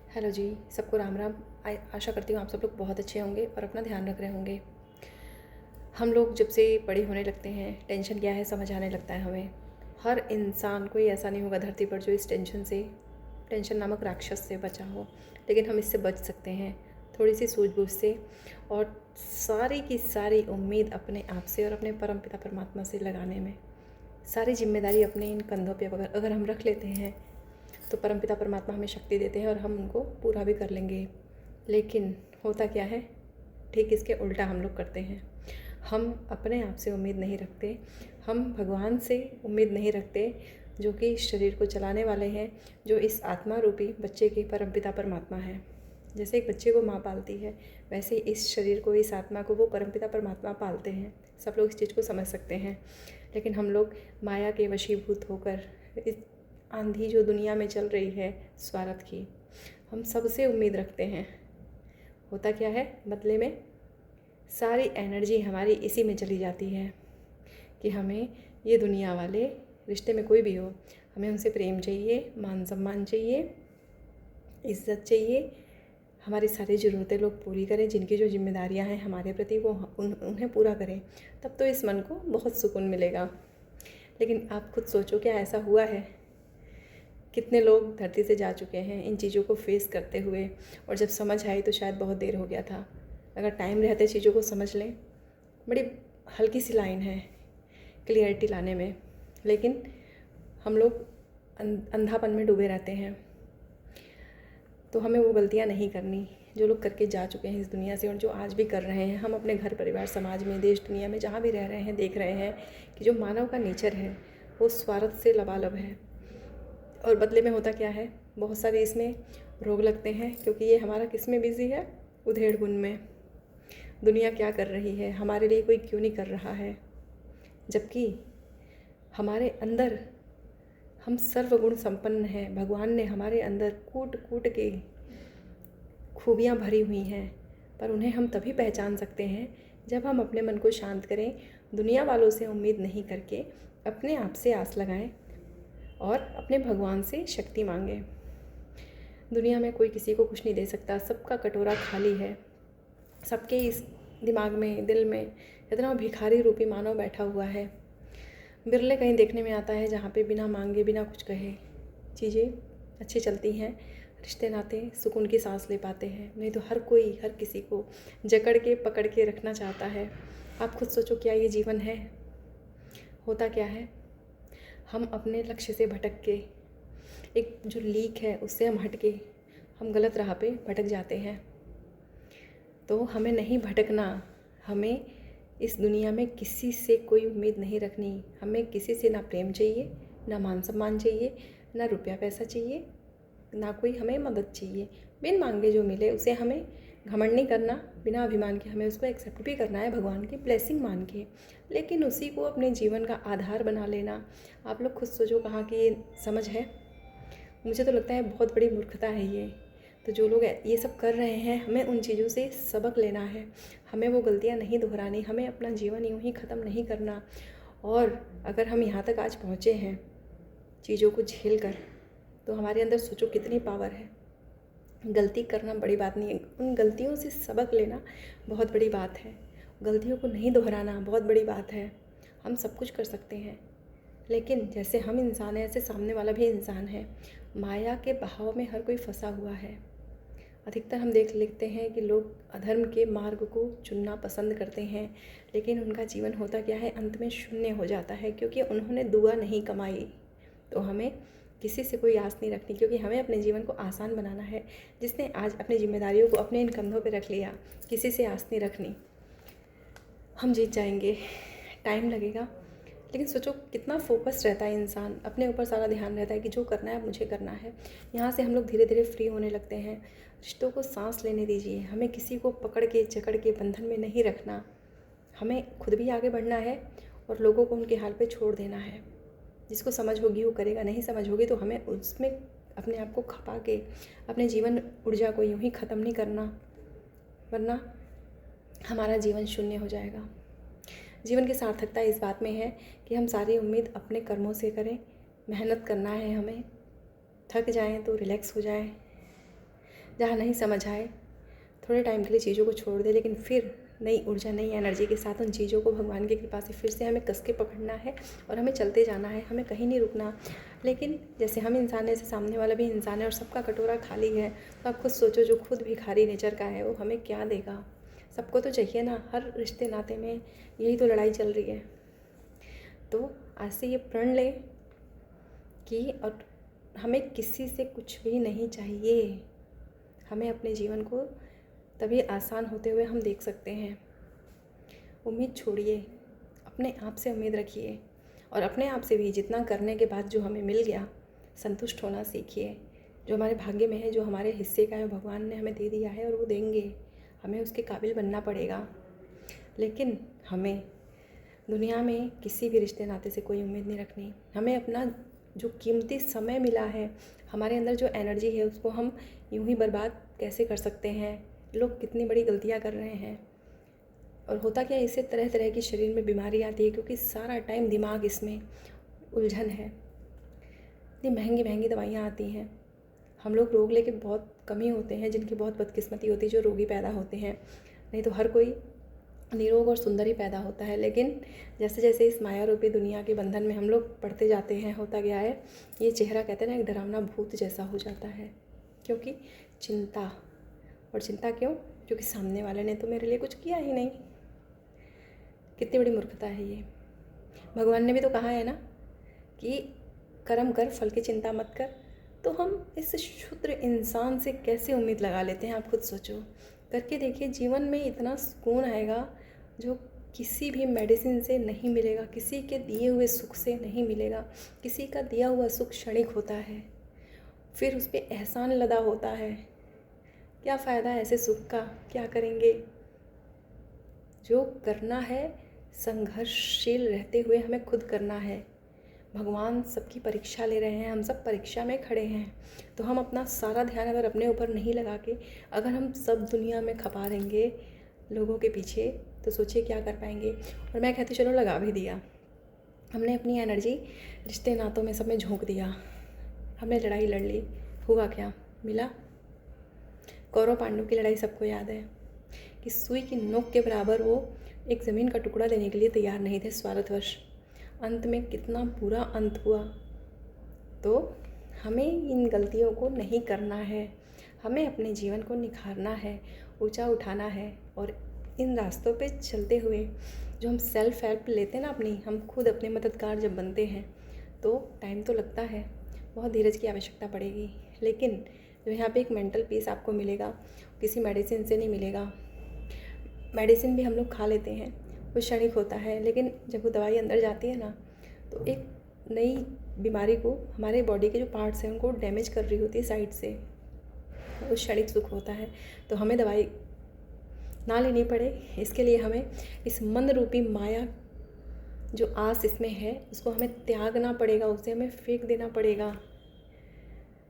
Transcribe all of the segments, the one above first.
Hello जी, सबको राम राम। आशा करती हूँ आप सब लोग बहुत अच्छे होंगे और अपना ध्यान रख रहे होंगे। हम लोग जब से बड़े होने लगते हैं, टेंशन क्या है समझ आने लगता है हमें। हर इंसान कोई ऐसा नहीं होगा धरती पर जो इस टेंशन नामक राक्षस से बचा हो, लेकिन हम इससे बच सकते हैं थोड़ी सी सूझबूझ से, और सारी की सारी उम्मीद अपने आप से और अपने परमपिता परमात्मा से लगाने में। सारी जिम्मेदारी अपने इन कंधों पे अगर हम रख लेते हैं तो परमपिता परमात्मा हमें शक्ति देते हैं और हम उनको पूरा भी कर लेंगे। लेकिन होता क्या है, ठीक इसके उल्टा हम लोग करते हैं। हम अपने आप से उम्मीद नहीं रखते, हम भगवान से उम्मीद नहीं रखते, जो कि इस शरीर को चलाने वाले हैं, जो इस आत्मा रूपी बच्चे के परमपिता परमात्मा है। जैसे एक बच्चे को माँ पालती है, वैसे इस शरीर को, इस आत्मा को वो परमपिता परमात्मा पालते हैं। सब लोग इस चीज़ को समझ सकते हैं। लेकिन हम लोग माया के वशीभूत होकर इस आंधी जो दुनिया में चल रही है स्वार्थ की, हम सबसे उम्मीद रखते हैं। होता क्या है, बदले में सारी एनर्जी हमारी इसी में चली जाती है कि हमें ये दुनिया वाले, रिश्ते में कोई भी हो, हमें उनसे प्रेम चाहिए, मान सम्मान चाहिए, इज्जत चाहिए, हमारी सारी ज़रूरतें लोग पूरी करें, जिनकी जो जिम्मेदारियां हैं हमारे प्रति वो उन्हें पूरा करें। तब तो इस मन को बहुत सुकून मिलेगा। लेकिन आप खुद सोचो, क्या ऐसा हुआ है? कितने लोग धरती से जा चुके हैं इन चीज़ों को फेस करते हुए, और जब समझ आई तो शायद बहुत देर हो गया था। अगर टाइम रहते चीज़ों को समझ लें, बड़ी हल्की सी लाइन है क्लियरिटी लाने में, लेकिन हम लोग अंधापन में डूबे रहते हैं। तो हमें वो गलतियाँ नहीं करनी जो लोग करके जा चुके हैं इस दुनिया से, और जो आज भी कर रहे हैं। हम अपने घर परिवार, समाज में, देश दुनिया में जहाँ भी रह रहे हैं, देख रहे हैं कि जो मानव का नेचर है वो स्वार्थ से लबालब है। और बदले में होता क्या है, बहुत सारे इसमें रोग लगते हैं, क्योंकि ये हमारा किस में बिज़ी है, उधेड़ बुन में। दुनिया क्या कर रही है, हमारे लिए कोई क्यों नहीं कर रहा है, जबकि हमारे अंदर हम सर्वगुण संपन्न हैं। भगवान ने हमारे अंदर कूट कूट के खूबियाँ भरी हुई हैं, पर उन्हें हम तभी पहचान सकते हैं जब हम अपने मन को शांत करें, दुनिया वालों से उम्मीद नहीं करके अपने आप से आस लगाएं और अपने भगवान से शक्ति मांगें। दुनिया में कोई किसी को कुछ नहीं दे सकता, सबका कटोरा खाली है। सबके इस दिमाग में, दिल में इतना भिखारी रूपी मानव बैठा हुआ है। बिरले कहीं देखने में आता है जहाँ पे बिना मांगे, बिना कुछ कहे चीज़ें अच्छी चलती हैं, रिश्ते नाते सुकून की सांस ले पाते हैं। नहीं तो हर कोई हर किसी को जकड़ के पकड़ के रखना चाहता है। आप खुद सोचो, क्या ये जीवन है? होता क्या है, हम अपने लक्ष्य से भटक के, एक जो लीक है उससे हम हट के हम गलत राह पे भटक जाते हैं। तो हमें नहीं भटकना, हमें इस दुनिया में किसी से कोई उम्मीद नहीं रखनी। हमें किसी से ना प्रेम चाहिए, ना मान सम्मान चाहिए, ना रुपया पैसा चाहिए, ना कोई हमें मदद चाहिए। बिन मांगे जो मिले उसे हमें घमंड नहीं करना, बिना अभिमान के हमें उसको एक्सेप्ट भी करना है भगवान की ब्लेसिंग मान के। लेकिन उसी को अपने जीवन का आधार बना लेना, आप लोग खुद सोचो कहाँ की ये समझ है। मुझे तो लगता है बहुत बड़ी मूर्खता है ये। तो जो लोग ये सब कर रहे हैं, हमें उन चीज़ों से सबक लेना है, हमें वो गलतियाँ नहीं दोहरानी, हमें अपना जीवन यूँ ही ख़त्म नहीं करना। और अगर हम यहाँ तक आज पहुँचे हैं चीज़ों को झेल कर, तो हमारे अंदर सोचो कितनी पावर है। गलती करना बड़ी बात नहीं है, उन गलतियों से सबक लेना बहुत बड़ी बात है। गलतियों को नहीं दोहराना बहुत बड़ी बात है। हम सब कुछ कर सकते हैं, लेकिन जैसे हम इंसान हैं ऐसे सामने वाला भी इंसान है। माया के बहाव में हर कोई फंसा हुआ है। अधिकतर हम देख लेते हैं कि लोग अधर्म के मार्ग को चुनना पसंद करते हैं, लेकिन उनका जीवन होता क्या है, अंत में शून्य हो जाता है, क्योंकि उन्होंने दुआ नहीं कमाई। तो हमें किसी से कोई आस नहीं रखनी, क्योंकि हमें अपने जीवन को आसान बनाना है। जिसने आज अपनी जिम्मेदारियों को अपने इन कंधों पर रख लिया, किसी से आस नहीं रखनी। हम जीत जाएंगे, टाइम लगेगा, लेकिन सोचो कितना फोकस रहता है इंसान, अपने ऊपर सारा ध्यान रहता है कि जो करना है मुझे करना है। यहाँ से हम लोग धीरे धीरे फ्री होने लगते हैं। रिश्तों को सांस लेने दीजिए, हमें किसी को पकड़ के जकड़ के बंधन में नहीं रखना। हमें खुद भी आगे बढ़ना है और लोगों को उनके हाल पे छोड़ देना है। जिसको समझ होगी वो करेगा, नहीं समझ होगी तो हमें उसमें अपने आप को खपा के अपने जीवन ऊर्जा को यूँ ही ख़त्म नहीं करना, वरना हमारा जीवन शून्य हो जाएगा। जीवन की सार्थकता इस बात में है कि हम सारी उम्मीद अपने कर्मों से करें। मेहनत करना है हमें, थक जाएं तो रिलैक्स हो जाएं, जहाँ नहीं समझ आए थोड़े टाइम के लिए चीज़ों को छोड़ दे, लेकिन फिर नई ऊर्जा नई एनर्जी के साथ उन चीज़ों को भगवान की कृपा से फिर से हमें कस के पकड़ना है और हमें चलते जाना है, हमें कहीं नहीं रुकना। लेकिन जैसे हम इंसान हैं, जैसे सामने वाला भी इंसान है और सबका कटोरा खाली है, तो आप खुद सोचो जो खुद भिखारी नेचर का है वो हमें क्या देगा। सबको तो चाहिए ना, हर रिश्ते नाते में यही तो लड़ाई चल रही है। तो आज से ये प्रण ले कि और हमें किसी से कुछ भी नहीं चाहिए। हमें अपने जीवन को तभी आसान होते हुए हम देख सकते हैं। उम्मीद छोड़िए, अपने आप से उम्मीद रखिए और अपने आप से भी जितना करने के बाद जो हमें मिल गया संतुष्ट होना सीखिए। जो हमारे भाग्य में है, जो हमारे हिस्से का है, भगवान ने हमें दे दिया है और वो देंगे, हमें उसके काबिल बनना पड़ेगा। लेकिन हमें दुनिया में किसी भी रिश्ते नाते से कोई उम्मीद नहीं रखनी। हमें अपना जो कीमती समय मिला है, हमारे अंदर जो एनर्जी है, उसको हम यूं ही बर्बाद कैसे कर सकते हैं। लोग कितनी बड़ी गलतियां कर रहे हैं और होता क्या है, इससे तरह तरह की शरीर में बीमारी आती है, क्योंकि सारा टाइम दिमाग इसमें उलझन है। इतनी महंगी महंगी दवाइयाँ आती हैं। हम लोग रोग लेके बहुत कम ही होते हैं जिनकी बहुत बदकिस्मती होती है, जो रोगी पैदा होते हैं। नहीं तो हर कोई निरोग और सुंदर ही पैदा होता है। लेकिन जैसे जैसे इस माया रूपी दुनिया के बंधन में हम लोग पढ़ते जाते हैं, होता गया है ये चेहरा कहते हैं ना, एक डरावना भूत जैसा हो जाता है। क्योंकि चिंता, और चिंता क्यों? क्योंकि सामने वाले ने तो मेरे लिए कुछ किया ही नहीं। कितनी बड़ी मूर्खता है ये। भगवान ने भी तो कहा है ना कि कर्म कर, फल की चिंता मत कर। तो हम इस क्षुद्र इंसान से कैसे उम्मीद लगा लेते हैं, आप खुद सोचो। करके देखिए, जीवन में इतना सुकून आएगा जो किसी भी मेडिसिन से नहीं मिलेगा, किसी के दिए हुए सुख से नहीं मिलेगा। किसी का दिया हुआ सुख क्षणिक होता है, फिर उस पर एहसान लदा होता है। क्या फ़ायदा ऐसे सुख का? क्या करेंगे? जो करना है संघर्षशील रहते हुए हमें खुद करना है। भगवान सबकी परीक्षा ले रहे हैं, हम सब परीक्षा में खड़े हैं। तो हम अपना सारा ध्यान अगर अपने ऊपर नहीं लगा के, अगर हम सब दुनिया में खपा देंगे लोगों के पीछे, तो सोचिए क्या कर पाएंगे। और मैं कहती चलो लगा भी दिया, हमने अपनी एनर्जी रिश्ते नातों में सब में झोंक दिया, हमने लड़ाई लड़ ली, हुआ क्या? मिला? कौरव पांडव की लड़ाई सबको याद है कि सुई की नोक के बराबर वो एक ज़मीन का टुकड़ा देने के लिए तैयार नहीं थे, स्वार्थवश। अंत में कितना बुरा अंत हुआ। तो हमें इन गलतियों को नहीं करना है, हमें अपने जीवन को निखारना है, ऊंचा उठाना है। और इन रास्तों पे चलते हुए जो हम सेल्फ हेल्प लेते हैं ना अपनी, हम खुद अपने मददगार जब बनते हैं तो टाइम तो लगता है, बहुत धीरज की आवश्यकता पड़ेगी। लेकिन जो यहाँ पे एक मेंटल पीस आपको मिलेगा, किसी मेडिसिन से नहीं मिलेगा। मेडिसिन भी हम लोग खा लेते हैं, वो क्षणिक होता है, लेकिन जब वो दवाई अंदर जाती है ना, तो एक नई बीमारी को, हमारे बॉडी के जो पार्ट्स हैं उनको डैमेज कर रही होती है साइड से, वो क्षणिक सुख होता है। तो हमें दवाई ना लेनी पड़े, इसके लिए हमें इस मन रूपी माया जो आस इसमें है उसको हमें त्यागना पड़ेगा, उसे हमें फेंक देना पड़ेगा।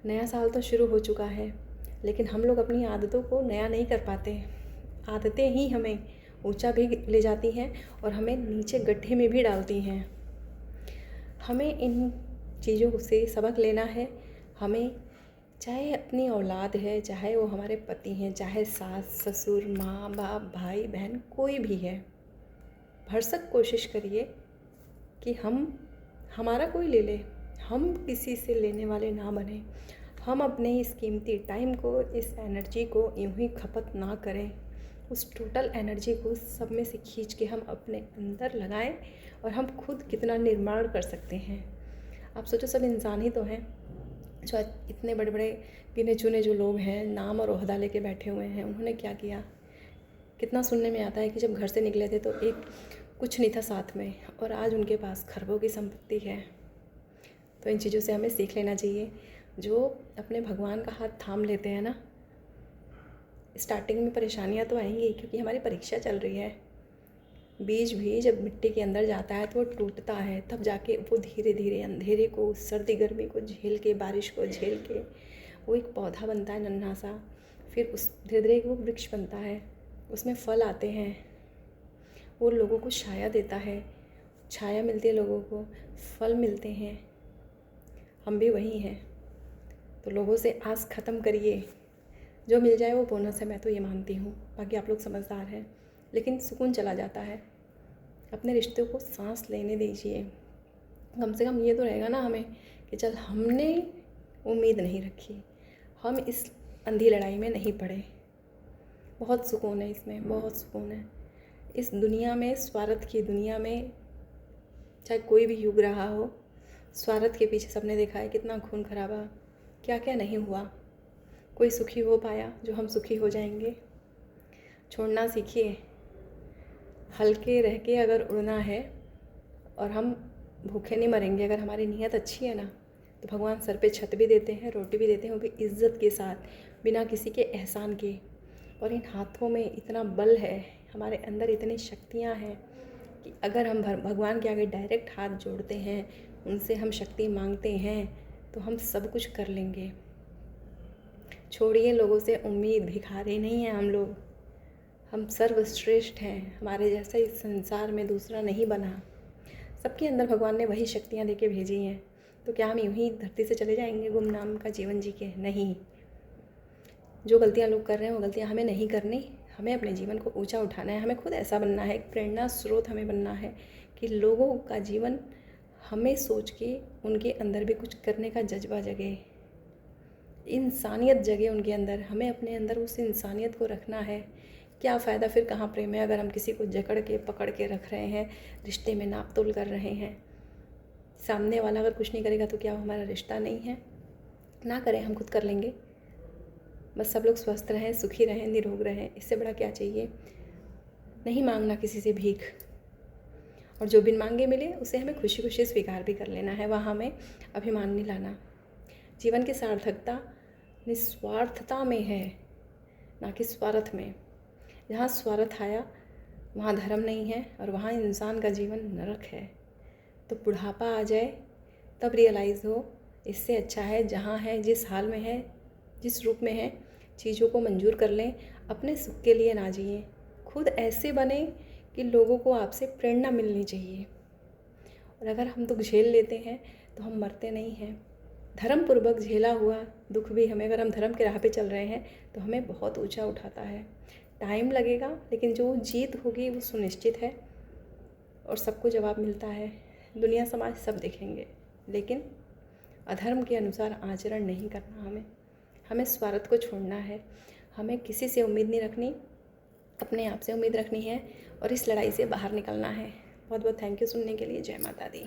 नया साल तो शुरू हो चुका है, लेकिन हम लोग अपनी आदतों को नया नहीं कर पाते। आदतें ही हमें ऊंचा भी ले जाती हैं और हमें नीचे गड्ढे में भी डालती हैं। हमें इन चीज़ों से सबक लेना है। हमें चाहे अपनी औलाद है, चाहे वो हमारे पति हैं, चाहे सास ससुर, माँ बाप, भाई बहन, कोई भी है, भरसक कोशिश करिए कि हमारा कोई ले ले, हम किसी से लेने वाले ना बने। हम अपने इस कीमती टाइम को, इस एनर्जी को यूं ही खपत ना करें। उस टोटल एनर्जी को सब में से खींच के हम अपने अंदर लगाएं और हम खुद कितना निर्माण कर सकते हैं। आप सोचो, सब इंसान ही तो हैं, जो इतने बड़े बड़े गिने चुने जो लोग हैं, नाम और ओहदा लेके बैठे हुए हैं, उन्होंने क्या किया? कितना सुनने में आता है कि जब घर से निकले थे तो एक कुछ नहीं था साथ में, और आज उनके पास खरबों की संपत्ति है। तो इन चीज़ों से हमें सीख लेना चाहिए। जो अपने भगवान का हाथ थाम लेते हैं ना, स्टार्टिंग में परेशानियां तो आएंगी, क्योंकि हमारी परीक्षा चल रही है। बीज भी जब मिट्टी के अंदर जाता है तो वो टूटता है, तब जाके वो धीरे धीरे अंधेरे को, सर्दी गर्मी को झेल के, बारिश को झेल के वो एक पौधा बनता है नन्हा सा। फिर उस धीरे धीरे वो वृक्ष बनता है, उसमें फल आते हैं, वो लोगों को छाया देता है, छाया मिलती है लोगों को, फल मिलते हैं। हम भी वही हैं। तो लोगों से आस ख़त्म करिए, जो मिल जाए वो बोनस है, मैं तो ये मानती हूँ। बाकी आप लोग समझदार हैं, लेकिन सुकून चला जाता है। अपने रिश्तों को सांस लेने दीजिए। कम से कम ये तो रहेगा ना हमें कि चल हमने उम्मीद नहीं रखी, हम इस अंधी लड़ाई में नहीं पड़े। बहुत सुकून है इसमें, बहुत सुकून है इस दुनिया में। स्वार्थ की दुनिया में चाहे कोई भी युग रहा हो, स्वार्थ के पीछे सबने देखा है कितना खून खराबा, क्या क्या नहीं हुआ। कोई सुखी हो पाया जो हम सुखी हो जाएंगे? छोड़ना सीखिए। हल्के रह के अगर उड़ना है और हम भूखे नहीं मरेंगे, अगर हमारी नीयत अच्छी है ना, तो भगवान सर पे छत भी देते हैं, रोटी भी देते हैं, वो भी इज़्ज़त के साथ, बिना किसी के एहसान के। और इन हाथों में इतना बल है, हमारे अंदर इतनी शक्तियाँ हैं कि अगर हम भगवान के आगे डायरेक्ट हाथ जोड़ते हैं, उनसे हम शक्ति मांगते हैं, तो हम सब कुछ कर लेंगे। छोड़िए लोगों से उम्मीद, भिखारी नहीं हैं हम लोग। हम सर्वश्रेष्ठ हैं, हमारे जैसा इस संसार में दूसरा नहीं बना। सबके अंदर भगवान ने वही शक्तियाँ देके भेजी हैं। तो क्या हम यूं ही धरती से चले जाएंगे गुमनाम का जीवन जी के? नहीं। जो गलतियाँ लोग कर रहे हैं वो गलतियाँ हमें नहीं करनी। हमें अपने जीवन को ऊंचा उठाना है, हमें खुद ऐसा बनना है, एक प्रेरणा स्रोत हमें बनना है कि लोगों का जीवन हमें सोच के उनके अंदर भी कुछ करने का जज्बा जगे, इंसानियत जगे उनके अंदर। हमें अपने अंदर उस इंसानियत को रखना है। क्या फ़ायदा फिर, कहाँ प्रेम है अगर हम किसी को जकड़ के पकड़ के रख रहे हैं, रिश्ते में नाप तोल कर रहे हैं। सामने वाला अगर कुछ नहीं करेगा तो क्या वो हमारा रिश्ता नहीं है? ना करें, हम खुद कर लेंगे। बस सब लोग स्वस्थ रहें, सुखी रहें, निरोग रहें, इससे बड़ा क्या चाहिए? नहीं मांगना किसी से भीख, और जो बिन मांगे मिले उसे हमें खुशी खुशी स्वीकार भी कर लेना है। वहाँ हमें अभिमान नहीं लाना। जीवन की सार्थकता निस्वार्थता में है, ना कि स्वार्थ में। जहाँ स्वार्थ आया वहाँ धर्म नहीं है, और वहाँ इंसान का जीवन नरक है। तो बुढ़ापा आ जाए तब रियलाइज़ हो, इससे अच्छा है जहाँ है, जिस हाल में है, जिस रूप में है, चीज़ों को मंजूर कर लें। अपने सुख के लिए ना जिए, खुद ऐसे बने कि लोगों को आपसे प्रेरणा मिलनी चाहिए। और अगर हम दुख झेल लेते हैं तो हम मरते नहीं हैं। धर्मपूर्वक झेला हुआ दुख भी हमें, अगर हम धर्म के राह पे चल रहे हैं, तो हमें बहुत ऊंचा उठाता है। टाइम लगेगा, लेकिन जो जीत होगी वो सुनिश्चित है, और सबको जवाब मिलता है। दुनिया समाज सब देखेंगे, लेकिन अधर्म के अनुसार आचरण नहीं करना। हमें स्वार्थ को छोड़ना है। हमें किसी से उम्मीद नहीं रखनी, अपने आप से उम्मीद रखनी है, और इस लड़ाई से बाहर निकलना है। बहुत बहुत थैंक यू सुनने के लिए। जय माता दी।